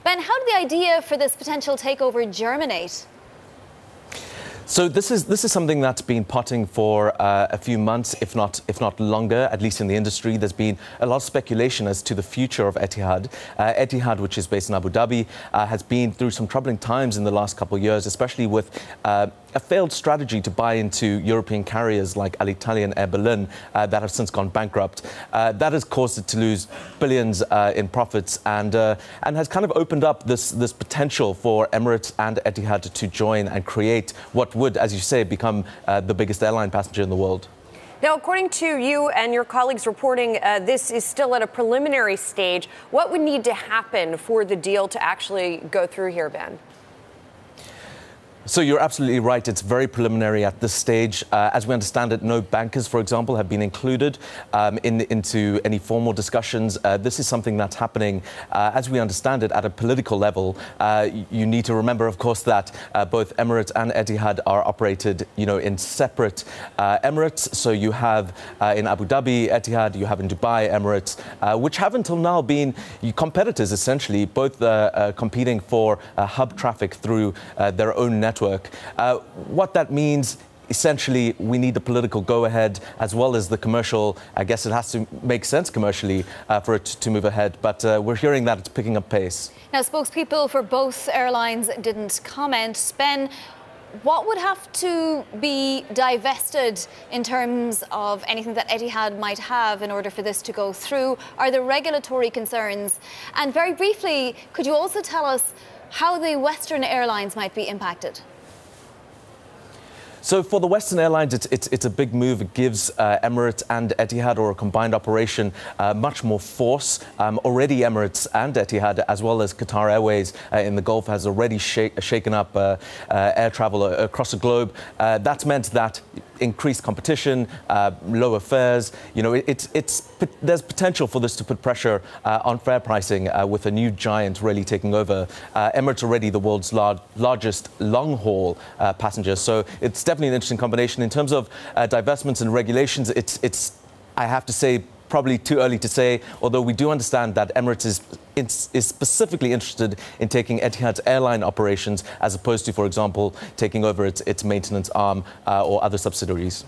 Ben, how did the idea for this potential takeover germinate? So this is something that's been potting for a few months, if not longer, at least in the industry. There's been a lot of speculation as to the future of Etihad. Etihad, which is based in Abu Dhabi, has been through some troubling times in the last couple of years, especially with a failed strategy to buy into European carriers like Alitalia and Air Berlin that have since gone bankrupt. That has caused it to lose billions in profits and has kind of opened up this potential for Emirates and Etihad to join and create what would, as you say, become the biggest airline passenger in the world. Now, according to you and your colleagues reporting, this is still at a preliminary stage. What would need to happen for the deal to actually go through here, Ben? So you're absolutely right. It's very preliminary at this stage. As we understand it, no bankers, for example, have been included into any formal discussions. This is something that's happening, as we understand it, at a political level. You need to remember, of course, that both Emirates and Etihad are operated, in separate Emirates. So you have in Abu Dhabi, Etihad, you have in Dubai, Emirates, which have until now been competitors, essentially, both competing for hub traffic through their own network. What that means, essentially, we need the political go-ahead as well as the commercial. I guess it has to make sense commercially for it to move ahead. But we're hearing that it's picking up pace. Now, spokespeople for both airlines didn't comment. Ben, what would have to be divested in terms of anything that Etihad might have in order for this to go through? Are there regulatory concerns? And very briefly, could you also tell us how the Western airlines might be impacted? So for the Western airlines, it's a big move. It gives Emirates and Etihad, or a combined operation, much more force. Already Emirates and Etihad, as well as Qatar Airways in the Gulf, has already shaken up air travel across the globe. That's meant that increased competition, lower fares. There's potential for this to put pressure on fare pricing with a new giant really taking over. Emirates already the world's largest long-haul passenger, so it's definitely an interesting combination. In terms of divestments and regulations, it's I have to say, probably too early to say, although we do understand that Emirates is specifically interested in taking Etihad's airline operations as opposed to, for example, taking over its maintenance arm or other subsidiaries.